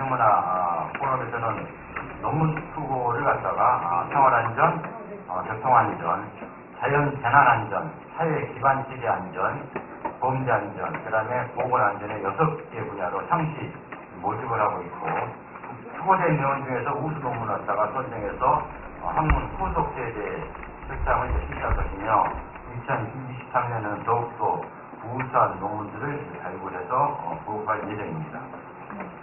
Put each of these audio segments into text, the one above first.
안전문화 포럼에서는 논문 수고를 갖다가 생활안전, 교통안전, 자연재난안전, 사회기반체계 안전, 범죄안전, 그 다음에 보건안전의 6개 분야로 상시 모집을 하고 있고, 수고된 내용 중에서 우수 논문을 갖다가 선정해서 학문 후속 세대 실장을 실시할 것이며, 2023년에는 더욱더 우수한 논문들을 발굴해서 보급할 예정입니다.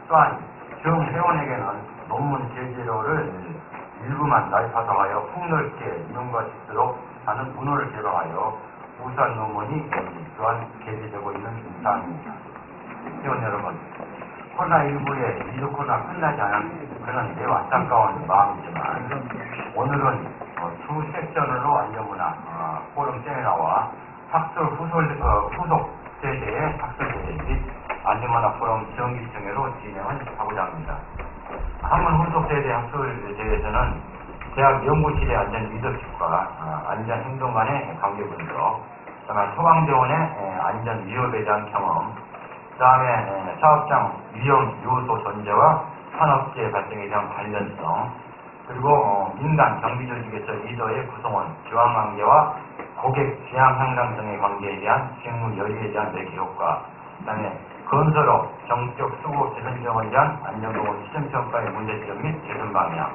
또한 정회원에게는 논문 제재료를 일부만 납입하여 폭넓게 이용할 수 있도록 하는 문호를 개방하여 우수한 논문이 또한 개재되고 있는 사항입니다. 회원 여러분, 코로나19의 위드 코로나 끝나지 않은 그런 매우 안타까운 마음이지만, 오늘은 두 섹션으로 안전문화 포럼 세미나와 학술 후속 세대의 학술 대회 및 안전문화 포럼 정기청회로 진행을 하고자 합니다. 학문 후속 세대 학술 대회에서는 대학 연구실의 안전 리더십과 안전 행동 간의 관계 분석, 그다음에 소방대원의 안전 위협에 대한 경험, 그다음에 사업장 위험 요소 전제와 산업재해 발생에 대한 관련성, 그리고 민간 정비 조직에서 리더의 구성원, 교환관계와 고객 지향 향상 등의 관계에 대한 직무 여유에 대한 매개 효과, 그다음에 건설업 정적 수고 재변경을 위한 안전보건 시정평가의 문제점 및 개선 방향,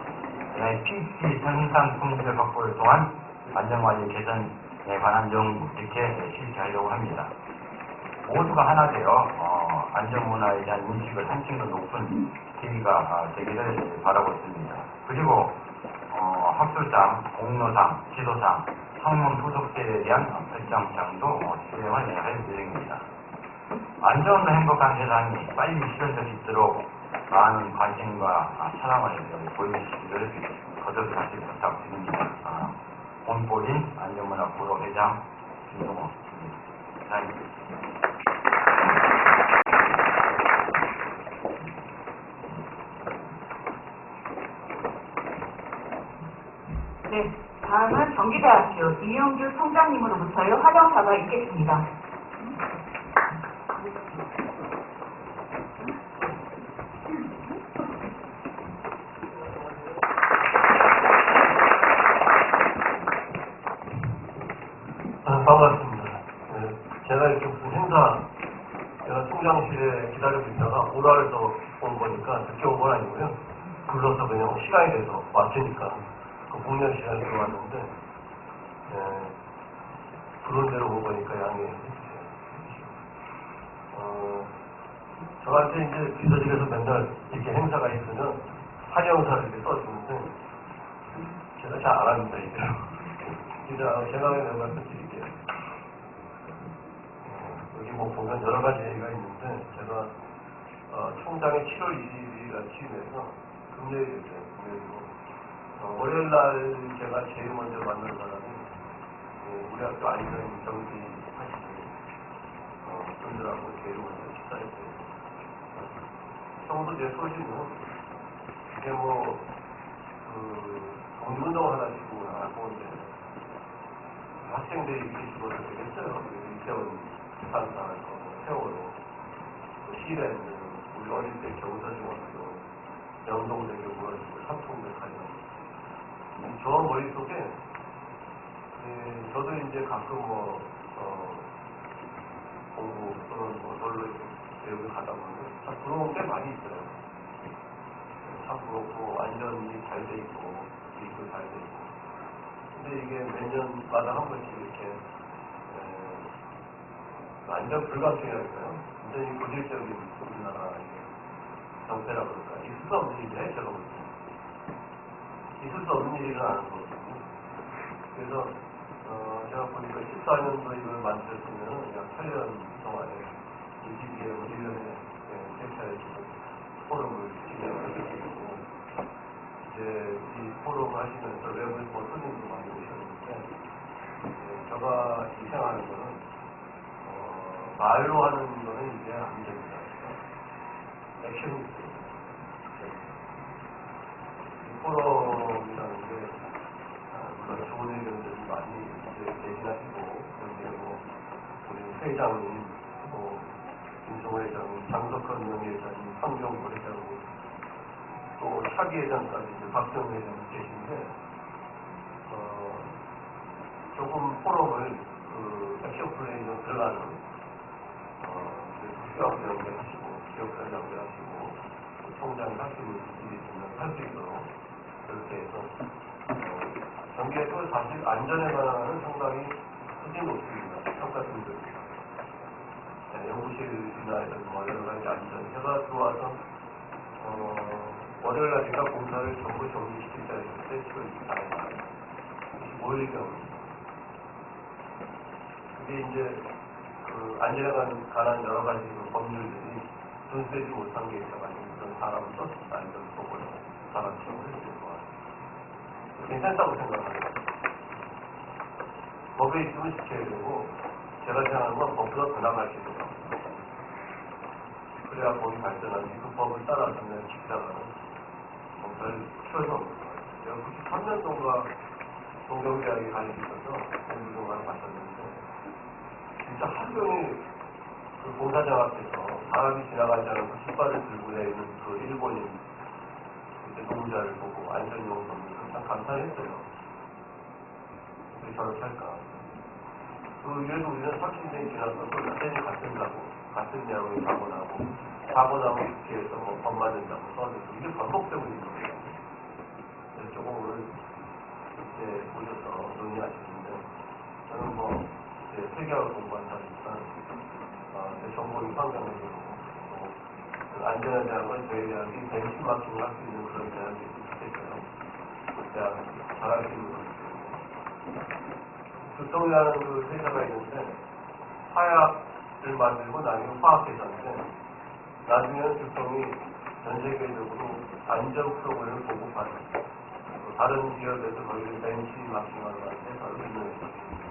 그다음에 PC 생산 품질 확보를 통한 안전관리 개선에 관한 연구, 이렇게 실시하려고 합니다. 모두가 하나 되어 안전문화에 대한 인식을 한층 더 높은 계기가 되기를 바라고 있습니다. 그리고 학술상, 공로상, 지도상, 학문 후속세에 대한 별장장도 수행을 할 예정입니다. 안전과 행복한 세상이 빨리 실현될 수 있도록 많은 관심과 사랑을 보여주시기를 거듭 다시 부탁드립니다. 본보인 안전문화 부로 회장 김동호입니다. 감사합니다. 네, 다음은 경기대학교 이용규 총장님으로부터의 환영사가 있겠습니다. 반갑습니다. 제가 이렇게 무슨 행사, 제가 총장실에 기다리고 있다가 오라에서 온 거니까 늦게 온 건 아니고요. 불러서 그냥 시간이 돼서 왔으니까 그 공연 시간에 들어왔는데, 부른 대로 온 거니까 양해해 주세요. 저한테 이제 비서실에서 맨날 이렇게 행사가 있으면 환영사를 이렇게 써주는데, 제가 잘 안 합니다, 이대로. 제가 왜 말씀드릴게요. 여기 뭐 보면 여러 가지 얘기가 있는데, 제가 총장이 7월 2일이라 취임해서 금요일이었어요. 금요일이고, 월요일날 제가 제일 먼저 만난 사람이 우리 학교 안전 정비 하시는 분들하고 제일 먼저 식사했어요. 평소 제 소신은 이게 뭐 독립운동을 하나 시고 나고 이제 학생들이 이렇게 죽어서 되겠어요. 이태원 부산사, 세월호, 시일에 우리 어릴 때 경사 중학교, 영동대교 무너지고 삼통대 가려. 저 머릿속에 저도 이제 가끔 공부 또는 놀러 여기 가다 보면 참 부러운 게 많이 있어요. 참 부럽고 안전이 잘 돼 있고 기술도 잘 돼 있고. 근데 이게 몇 년마다 한 번씩 이렇게 안전 불감증이랄까요? 완전히 고질적인 우리나라 정세라 그럴까? 있을 수 없는 일이에요, 제가 볼 때. 있을 수 없는 일이 일어나는 거거든요. 그래서 제가 보니까 14년도 이걸 만들었으면 약 8년 동안에 EDB에 1년에 3차례 포럼을 진행하고 이제 이 포럼을 하시면서 외부에서 손님도 많이 오셨는데, 제가 이 생각하는 거는 말로 하는 거는 이제 안 됩니다. 액션이 있어요. 이 포럼이라는 게 물론 좋은 의견들이 많이 제기하시고, 그런데 우리 회장님, 김종호 회장님, 장석헌 명예회장님, 황경보 회장님, 차기 회장까지 이제 박정희 회장이 계신데, 조금 포럼을 액션 플레이로 들어가는, 수학 연계하시고, 기업까지 연계하시고, 총장이 할 수 있는 일이 있으면 할 수 있도록 그렇게 해서, 경기에도 사실 안전에 관한 상당히 수준이 높습니다. 평가팀들. 네, 연구실이나 이런 여러 가지 안전. 제가 들어와서, 월요일 날인가 공사를 전부 정리시킬 때 했을 때 7월 24일 25일 경우입니다. 그게 이제 안전에 관한 여러 가지 법률들이 준수되지 못한 게 있어가지고 그런 사람을 썼습니다. 안전 보고를 사람 시험을 해주는 거 같아요. 괜찮다고 생각합니다. 법에 있으면 지켜야 되고 제가 생각하는 건 법보다 더 나갈 수 있는 겁니다. 그래야 법이 발전하지 그 법을 따라서 그냥 지키다가는 검사를 키워서 없는 거예요. 제가 93년 동안 동경대학에 가입 있어서 공부동안을 갔었는데 진짜 하루 종일 그 공사장 앞에서 사람이 지나가지 않고 깃발을 들고 내는 그 일본인 노무자를 보고 안전용품을 참 감탄했어요. 어떻게 저렇게 할까? 그 이래도 우리는 30년이 지나서 또 완전히 같은 내용이 사고 나고 이렇게 해서 법 만든다고 써내고 이게 반복되고 있는 거예요. 그래서 조금 오늘 이제 보셔서 논의하시는데 저는 이제 세계학을 공부한 사람이니까 제 전공이 환경외교고 안전에 대한 건 저희 대학이 벤치마킹을 할 수 있는 그런 대학이 있겠어요. 대학 잘할 수 있는 거죠. 두통이라는 그 회사가 있는데 화약을 만들고 나중에 화학회사인데 나중에는 두통이 전 세계적으로 안전 프로그램을 보급하는 다른 기업에서 거기를 벤치마킹하는 회사로 유명해졌습니다.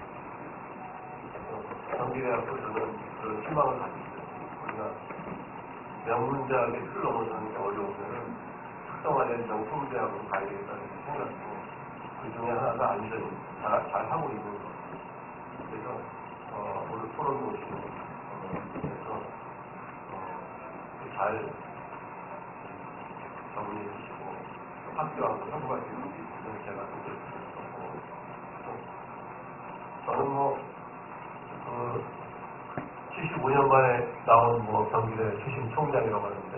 경기대학도 저는 그런 희망을 가지고 있어요. 우리가 명문대학의 틀 넘어서는 게 어려우면 특성화된 명품대학으로 가야 되겠다는 생각이고 그 중에 하나가 안전이 잘 하고 있는 것. 그래서 오늘 토론에 오시는 그래서 잘 정리해 주시고 학교하고 협업할 수 있는 부분을 제가 좀 저는 75년 만에 나온 경기대 출신 총장이라고 하는데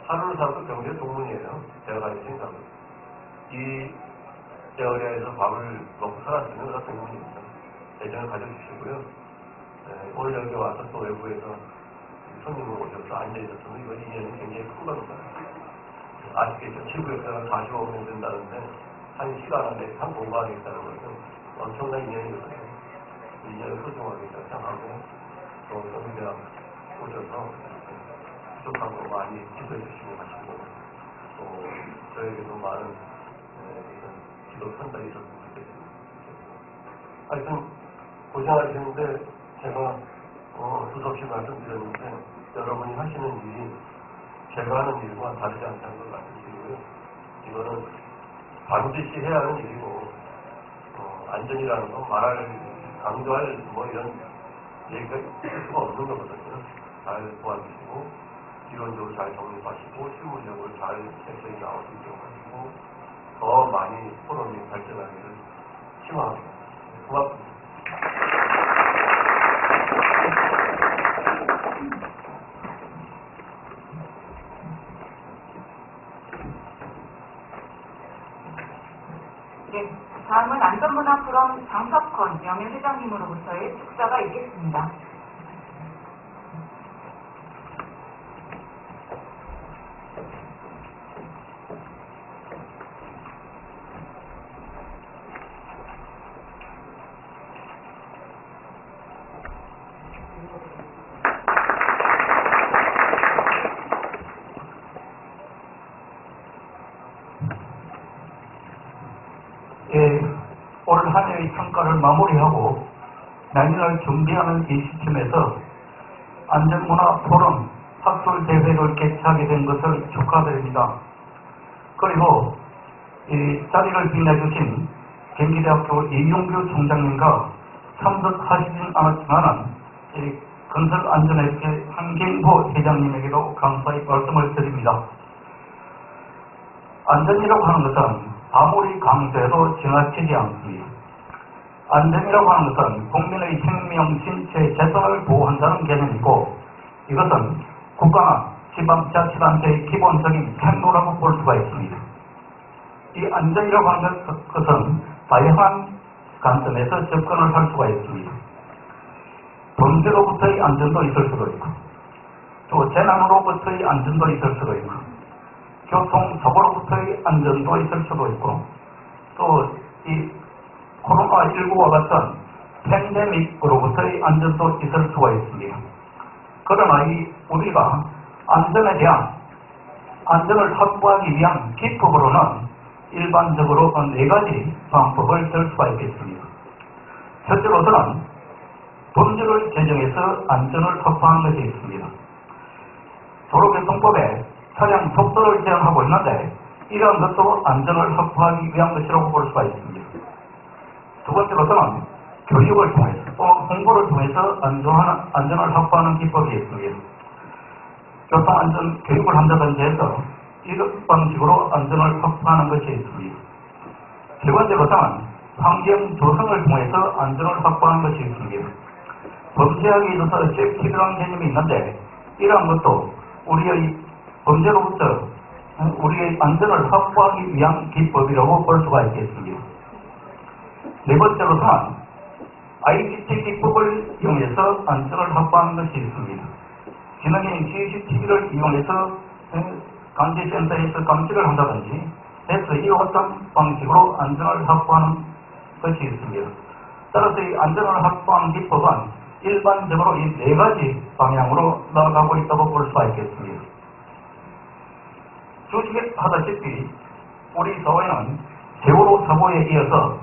하루를 살고 경기대 동문이에요. 제가 가진 생각은 이 에어리아에서 밥을 먹고 살았으면 그가 동문입니다. 애정을 가져주시고요. 오늘 여기 와서 또 외부에서 손님을 오셔서 앉아있었으면 이건 인연이 굉장히 큰 겁니다. 아시겠죠? 지구 역사가 45년 된다는데 한 시간 안에 한 공부하게 있다는 것은 엄청난 인연이거든요. 인연을 소중하게 생각하고 또 경기대학 오셔서 부족한 거 많이 기도해 주시고 가시고 또 저에게도 많은 기도 편달이 있었으면 좋겠습니다. 하여튼 고생하시는데 제가 두서없이 말씀드렸는데 여러분이 하시는 일이 제가 하는 일과 다르지 않다는 걸 말씀드리고요. 이거는 반드시 해야 하는 일이고 안전이라는 건 강조할 이런 얘기가 있을 수가 없는 거거든요. 잘 도와주시고 이론적으로 잘 정립하시고 실무적으로 잘 액션이 나올 수 있도록 하시고 더 많이 포럼이 발전하기를 희망합니다. 고맙습니다. 네, 다음은 안전문화 포럼 장석헌 명예회장님으로부터의 축사가 있겠습니다. 올 한 해의 평가를 마무리하고 내년을 준비하는 이 시점에서 안전문화 포럼 학술 대회를 개최하게 된 것을 축하드립니다. 그리고 이 자리를 빛내주신 경기대학교 이용규 총장님과 참석하시진 않았지만 건설안전회계 환경부 회장님에게도 감사의 말씀을 드립니다. 안전이라고 하는 것은 아무리 강조해도 지나치지 않습니다. 안전이라고 하는 것은 국민의 생명, 신체, 재산을 보호한다는 개념이고 이것은 국가나 지방자치단체의 기본적인 행로라고 볼 수가 있습니다. 이 안전이라고 하는 것은 다양한 관점에서 접근을 할 수가 있습니다. 범죄로부터의 안전도 있을 수도 있고 또 재난으로부터의 안전도 있을 수도 있고 교통사고로부터의 안전도 있을 수도 있고 또 이 코로나19와 같은 팬데믹으로부터의 안전도 있을 수가 있습니다. 그러나 우리가 안전에 대한 안전을 확보하기 위한 기법으로는 일반적으로 4가지 방법을 쓸 수가 있겠습니다. 첫째로서는 법률을 제정해서 안전을 확보하는 것이 있습니다. 도로교통법에 차량 속도를 제한하고 있는데 이러한 것도 안전을 확보하기 위한 것이라고 볼 수가 있습니다. 두 번째로서는 교육을 통해서 또 홍보를 통해서 안전을 확보하는 기법이 있습니다. 교통안전 교육을 한다든지 해서 이런 방식으로 안전을 확보하는 것이 있습니다. 세 번째로서는 환경 조성을 통해서 안전을 확보하는 것이 있습니다. 범죄하기 있어서 세이프티라는 개념이 있는데 이러한 것도 우리의 범죄로부터 우리의 안전을 확보하기 위한 기법이라고 볼 수가 있겠습니다. 네 번째로서는 ICT 기법을 이용해서 안전을 확보하는 것이 있습니다. 지능인 CCTV를 이용해서 감지센터에서 감지를 한다든지 해서 이와 같은 방식으로 안전을 확보하는 것이 있습니다. 따라서 이 안전을 확보하는 기법은 일반적으로 이 4가지 방향으로 나아가고 있다고 볼 수가 있겠습니다. 주식하다시피 우리 사회는 세월호 사고에 이어서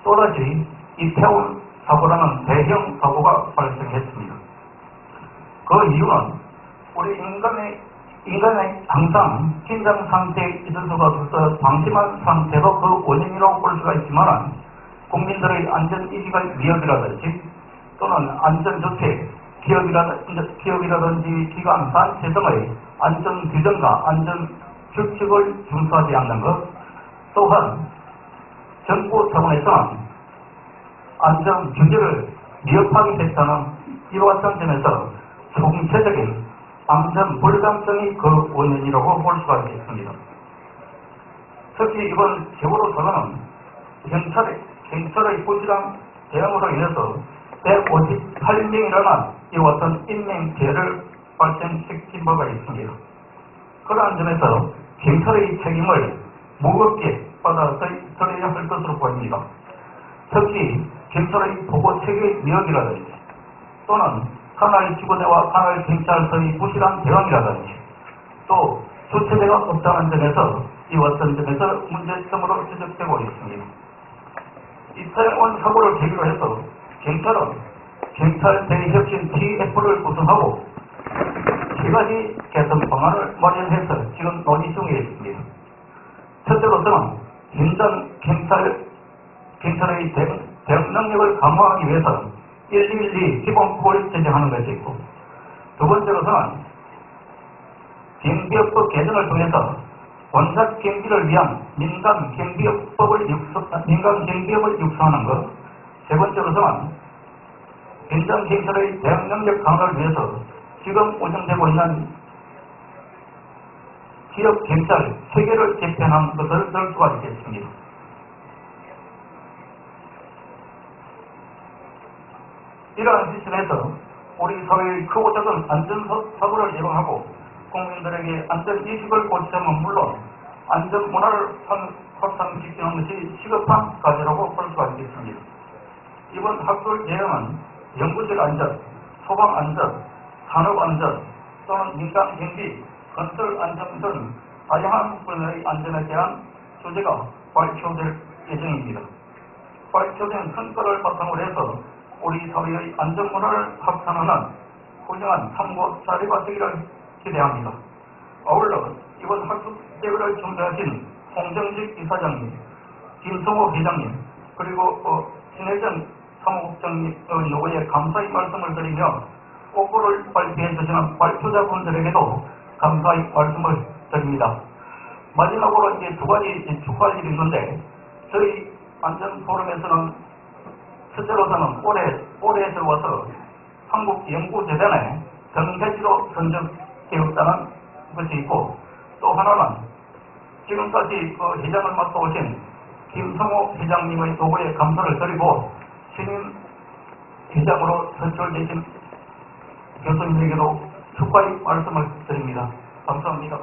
또다시 이태원 사고라는 대형 사고가 발생했습니다. 그 이유는 우리 인간의 항상 긴장 상태에 있을 수가 없어서 방심한 상태도 그 원인이라고 볼 수가 있지만 국민들의 안전의식의 위협이라든지 또는 안전조치, 기업이라든지 기관, 단체 등의 안전규정과 안전규칙을 준수하지 않는 것 또한 정부 차원에서는 안전규제를 미흡하게 했다는 이와 같은 점에서 총체적인 안전 불감증이 그 원인이라고 볼 수가 있습니다. 특히 이번 세월호 사고는 경찰의 부실한 대응으로 인해서 158명이라는 이와 같은 인명피해를 발생시킨 바가 있습니다. 그러한 점에서 경찰의 책임을 무겁게 받아들여야 할 것으로 보입니다. 특히 경찰의 보고체계 미흡이라든지 또는 하나의 지구대와 하나의 경찰서의 부실한 대응이라든지 또 주체대가 없다는 점에서 이와 같은 점에서 문제점으로 지적되고 있습니다. 이태원 사고를 계기로 해서 경찰은 경찰 대리혁신 TF를 구성하고 3가지 개선 방안을 마련해서 지금 논의 중에 있습니다. 첫째로서는 현장 경찰의 대응 능력을 강화하기 위해서는 112 기본법을 제정하는 것이 있고 두 번째로서는 경비업법 개정을 통해서 원작 경비를 위한 민간 경비업을 육성하는 것 세 번째로서는 현장 경찰의 대응 능력 강화를 위해서 지금 운영되고 있는 지역 경찰 체계를 개편한 것을 들 수가 있겠습니다. 이러한 시스템에서 우리 사회의 크고 작은 안전사고를 예방하고 국민들에게 안전의식을 고치자면 물론 안전문화를 확산시키는 것이 시급한 과제라고 볼 수가 있겠습니다. 이번 학술 대응은 연구실 안전, 소방 안전, 산업 안전, 또는 민간 경비, 건설 안전 등 다양한 분야의 안전에 대한 주제가 발표될 예정입니다. 발표된 성과를 바탕으로 해서 우리 사회의 안전문화를 확산하는 훌륭한 참고 자료가 되기를 기대합니다. 아울러 이번 학술 대회를 준비하신 홍정식 이사장님, 김성호 회장님, 그리고 신혜정 사무국장님 노고에 감사의 말씀을 드리며 옥보를 발표해 주시는 발표자분들에게도 감사의 말씀을 드립니다. 마지막으로 이제 두 가지 축하할 일이 있는데, 저희 안전포럼에서는 첫째로서는 올해 들어와서 한국연구재단에 정대지로 선정되었다는 것이 있고, 또 하나는 지금까지 그 회장을 맡아오신 김성호 회장님의 도구에 감사를 드리고, 신임 회장으로 선출되신 교수님에게도 축하의 말씀을 드립니다. 감사합니다.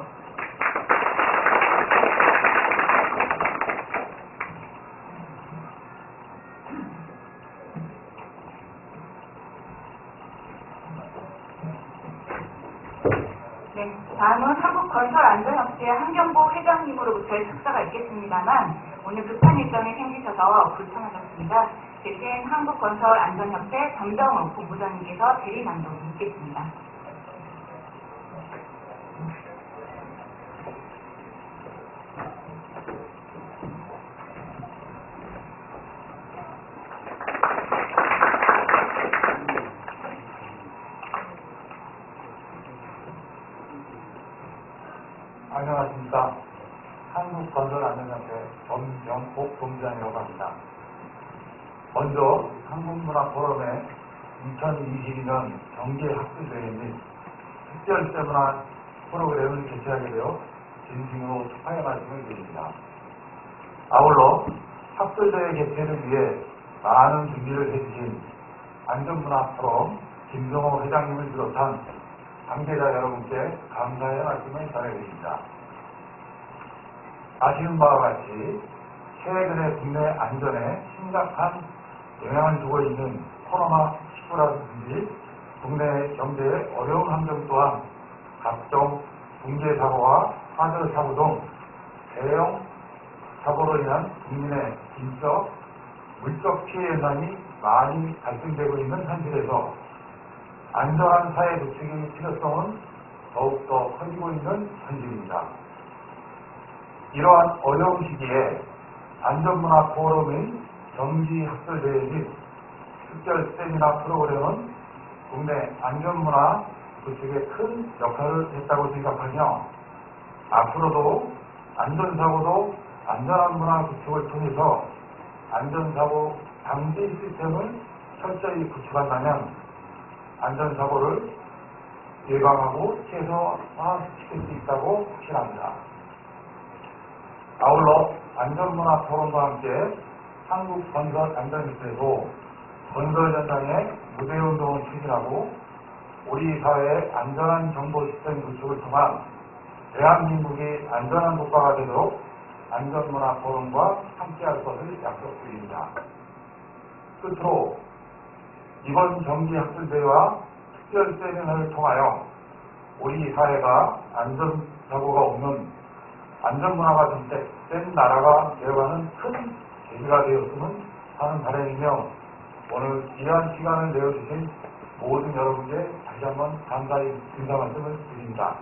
네, 다음은 한국건설안전협회 한경보 회장님으로부터의 축사가 있겠습니다만 오늘 급한 일정이 생기셔서 불참하셨습니다. 대신 한국건설안전협회 정정욱 본부장님께서 대리 낭독을 있겠습니다. 안녕하십니까. 한국건설안전협회 전명복 본부장이라고 합니다. 먼저 한국문화포럼의 2022년 경제학술대회 및 특별 세미나 프로그램을 개최하게 되어 진심으로 축하의 말씀을 드립니다. 아울러 학술대회 개최를 위해 많은 준비를 해주신 안전문화포럼 김성호 회장님을 비롯한 관계자 여러분께 감사의 말씀을 전해드립니다. 아시는 바와 같이 최근에 국내 안전에 심각한 영향을 주고 있는 코로나19라든지 국내 경제의 어려운 환경 또한 각종 붕괴 사고와 화재 사고 등 대형 사고로 인한 국민의 인적, 물적 피해 현상이 많이 발생되고 있는 현실에서 안전한 사회 구축의 필요성은 더욱더 커지고 있는 현실입니다. 이러한 어려운 시기에 안전문화 포럼의 정기학술대회 및 특별 세미나 프로그램은 국내 안전문화 구축에 큰 역할을 했다고 생각하며 앞으로도 안전사고도 안전한 문화 구축을 통해서 안전사고 방지 시스템을 철저히 구축한다면 안전사고를 예방하고 최소화시킬 수 있다고 확신합니다. 아울러 안전문화 포럼과 함께 한국건설안전협회도 건설 현장의 무대운동을 추진하고 우리 사회의 안전한 정보 시스템 구축을 통한 대한민국이 안전한 국가가 되도록 안전문화 포럼과 함께할 것을 약속드립니다. 끝으로 이번 정기학술대회와 특별 세미나를 통하여 우리 사회가 안전사고가 없는 안전문화가 정착된 나라가 되어가는 큰 계기가 되었으면 하는 바람이며 오늘 귀한 시간을 내어주신 모든 여러분께 다시 한번 감사의 인사 말씀을 드립니다.